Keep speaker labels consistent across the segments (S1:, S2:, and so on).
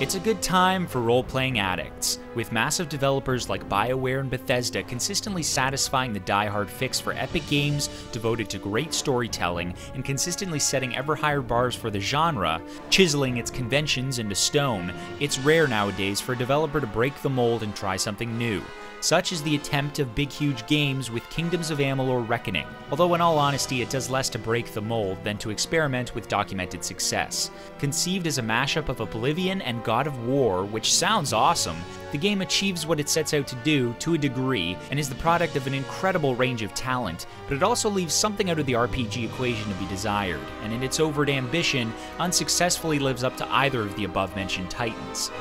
S1: It's a good time for role-playing addicts, with massive developers like BioWare and Bethesda consistently satisfying the die-hard fix for epic games devoted to great storytelling and consistently setting ever higher bars for the genre, chiseling its conventions into stone. It's rare nowadays for a developer to break the mold and try something new. Such is the attempt of Big Huge Games with Kingdoms of Amalur Reckoning, although in all honesty it does less to break the mold than to experiment with documented success. Conceived as a mashup of Oblivion and God of War, which sounds awesome, the game achieves what it sets out to do to a degree and is the product of an incredible range of talent, but it also leaves something out of the RPG equation to be desired, and in its overt ambition, unsuccessfully lives up to either of the above-mentioned titans.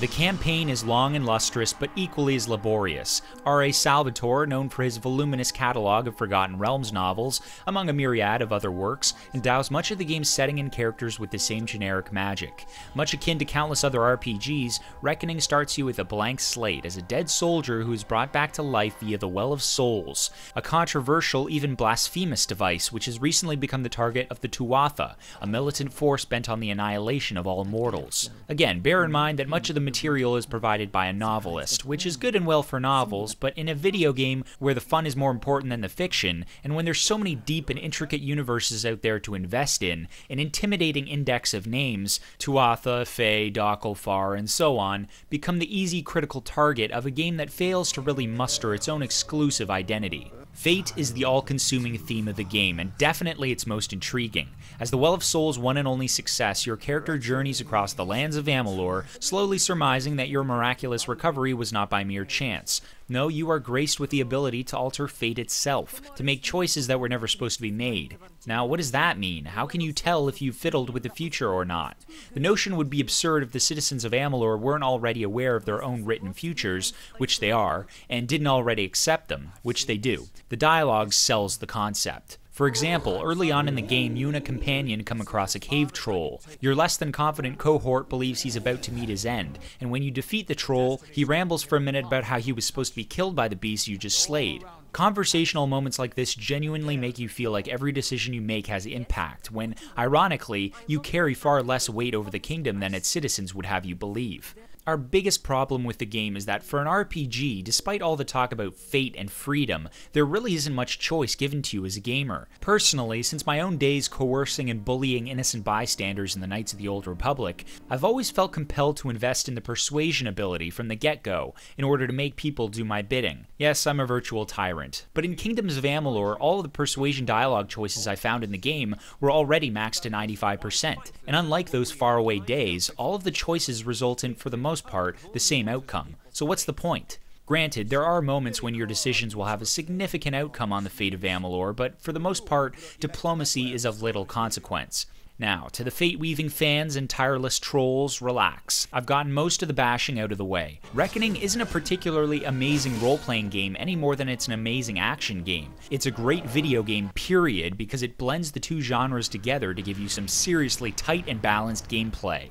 S1: The campaign is long and lustrous, but equally as laborious. R.A. Salvatore, known for his voluminous catalog of Forgotten Realms novels, among a myriad of other works, endows much of the game's setting and characters with the same generic magic. Much akin to countless other RPGs, Reckoning starts you with a blank slate as a dead soldier who is brought back to life via the Well of Souls, a controversial, even blasphemous device which has recently become the target of the Tuatha, a militant force bent on the annihilation of all mortals. Again, bear in mind that much of the material is provided by a novelist, which is good and well for novels, but in a video game where the fun is more important than the fiction, and when there's so many deep and intricate universes out there to invest in, an intimidating index of names, Tuatha, Fae, Dokkalfar, and so on, become the easy critical target of a game that fails to really muster its own exclusive identity. Fate is the all-consuming theme of the game, and definitely its most intriguing. As the Well of Souls' one and only success, your character journeys across the lands of Amalur, slowly surmising that your miraculous recovery was not by mere chance. No, you are graced with the ability to alter fate itself, to make choices that were never supposed to be made. Now, what does that mean? How can you tell if you've fiddled with the future or not? The notion would be absurd if the citizens of Amalur weren't already aware of their own written futures, which they are, and didn't already accept them, which they do. The dialogue sells the concept. For example, early on in the game, you and a companion come across a cave troll. Your less than confident cohort believes he's about to meet his end, and when you defeat the troll, he rambles for a minute about how he was supposed to be killed by the beast you just slayed. Conversational moments like this genuinely make you feel like every decision you make has impact, when, ironically, you carry far less weight over the kingdom than its citizens would have you believe. Our biggest problem with the game is that for an RPG, despite all the talk about fate and freedom, there really isn't much choice given to you as a gamer. Personally, since my own days coercing and bullying innocent bystanders in the Knights of the Old Republic, I've always felt compelled to invest in the persuasion ability from the get-go in order to make people do my bidding. Yes, I'm a virtual tyrant. But in Kingdoms of Amalur, all of the persuasion dialogue choices I found in the game were already maxed to 95%, and unlike those faraway days, all of the choices result in, for the most part, the same outcome. So what's the point? Granted, there are moments when your decisions will have a significant outcome on the fate of Amalur, but for the most part, diplomacy is of little consequence. Now, to the fate-weaving fans and tireless trolls, relax. I've gotten most of the bashing out of the way. Reckoning isn't a particularly amazing role-playing game any more than it's an amazing action game. It's a great video game, period, because it blends the two genres together to give you some seriously tight and balanced gameplay.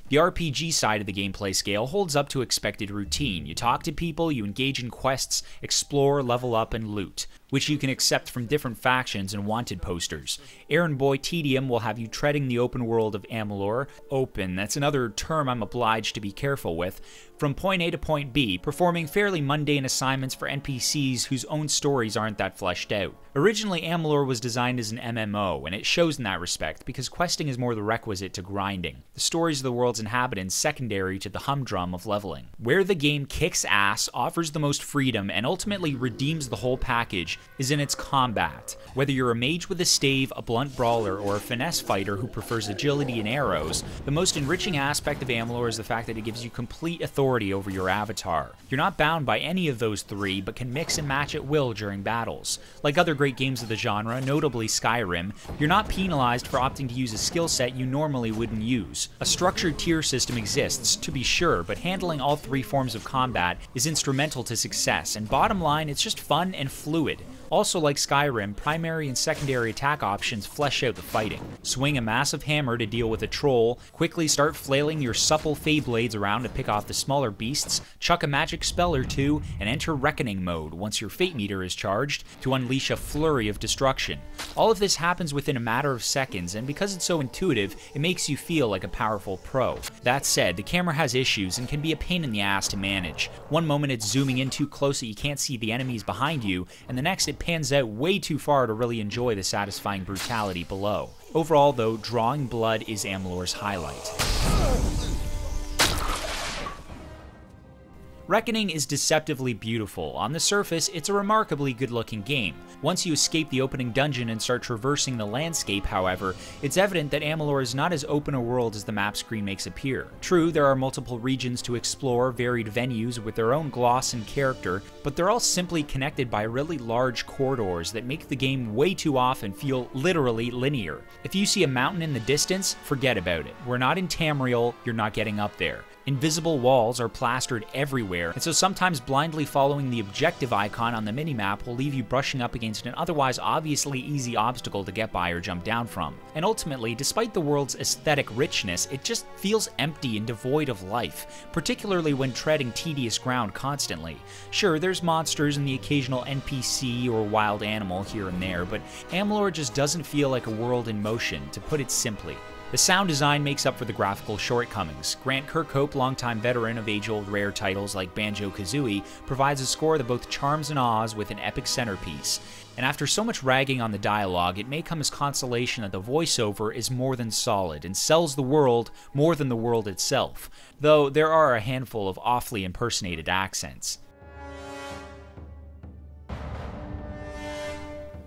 S1: The RPG side of the gameplay scale holds up to expected routine. You talk to people, you engage in quests, explore, level up, and loot, which you can accept from different factions and wanted posters. Errand Boy Tedium will have you treading the open world of Amalur. Open, that's another term I'm obliged to be careful with. From point A to point B, performing fairly mundane assignments for NPCs whose own stories aren't that fleshed out. Originally, Amalur was designed as an MMO, and it shows in that respect because questing is more the requisite to grinding. The stories of the world's inhabitants secondary to the humdrum of leveling. Where the game kicks ass, offers the most freedom, and ultimately redeems the whole package is in its combat. Whether you're a mage with a stave, a blunt brawler, or a finesse fighter who prefers agility and arrows, the most enriching aspect of Amalur is the fact that it gives you complete authority over your avatar. You're not bound by any of those three, but can mix and match at will during battles. Like other great games of the genre, notably Skyrim, you're not penalized for opting to use a skill set you normally wouldn't use. A structured tier system exists, to be sure, but handling all three forms of combat is instrumental to success, and bottom line, it's just fun and fluid. Also, like Skyrim, primary and secondary attack options flesh out the fighting. Swing a massive hammer to deal with a troll, quickly start flailing your supple Fey blades around to pick off the smaller beasts, chuck a magic spell or two, and enter Reckoning mode once your fate meter is charged to unleash a flurry of destruction. All of this happens within a matter of seconds, and because it's so intuitive, it makes you feel like a powerful pro. That said, the camera has issues and can be a pain in the ass to manage. One moment it's zooming in too close that you can't see the enemies behind you, and the next it pans out way too far to really enjoy the satisfying brutality below. Overall though, drawing blood is Amalur's highlight. Reckoning is deceptively beautiful. On the surface, it's a remarkably good-looking game. Once you escape the opening dungeon and start traversing the landscape, however, it's evident that Amalur is not as open a world as the map screen makes appear. True, there are multiple regions to explore, varied venues with their own gloss and character, but they're all simply connected by really large corridors that make the game way too often feel literally linear. If you see a mountain in the distance, forget about it. We're not in Tamriel, you're not getting up there. Invisible walls are plastered everywhere, and so sometimes blindly following the objective icon on the minimap will leave you brushing up against an otherwise obviously easy obstacle to get by or jump down from. And ultimately, despite the world's aesthetic richness, it just feels empty and devoid of life, particularly when treading tedious ground constantly. Sure, there's monsters and the occasional NPC or wild animal here and there, but Amalur just doesn't feel like a world in motion, to put it simply. The sound design makes up for the graphical shortcomings. Grant Kirkhope, longtime veteran of age-old rare titles like Banjo-Kazooie, provides a score that both charms and awes with an epic centerpiece. And after so much ragging on the dialogue, it may come as consolation that the voiceover is more than solid and sells the world more than the world itself, though there are a handful of awfully impersonated accents.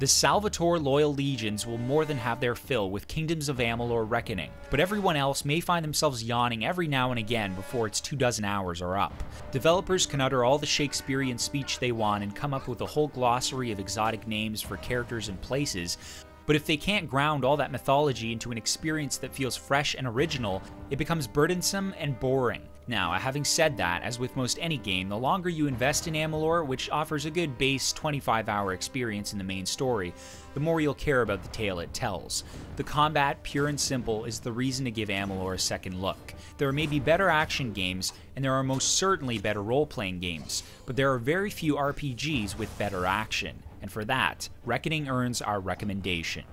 S1: The Salvatore loyal legions will more than have their fill with Kingdoms of Amalur Reckoning, but everyone else may find themselves yawning every now and again before its 24 hours are up. Developers can utter all the Shakespearean speech they want and come up with a whole glossary of exotic names for characters and places, but if they can't ground all that mythology into an experience that feels fresh and original, it becomes burdensome and boring. Now, having said that, as with most any game, the longer you invest in Amalur, which offers a good base 25-hour experience in the main story, the more you'll care about the tale it tells. The combat, pure and simple, is the reason to give Amalur a second look. There may be better action games, and there are most certainly better role-playing games, but there are very few RPGs with better action, and for that, Reckoning earns our recommendation.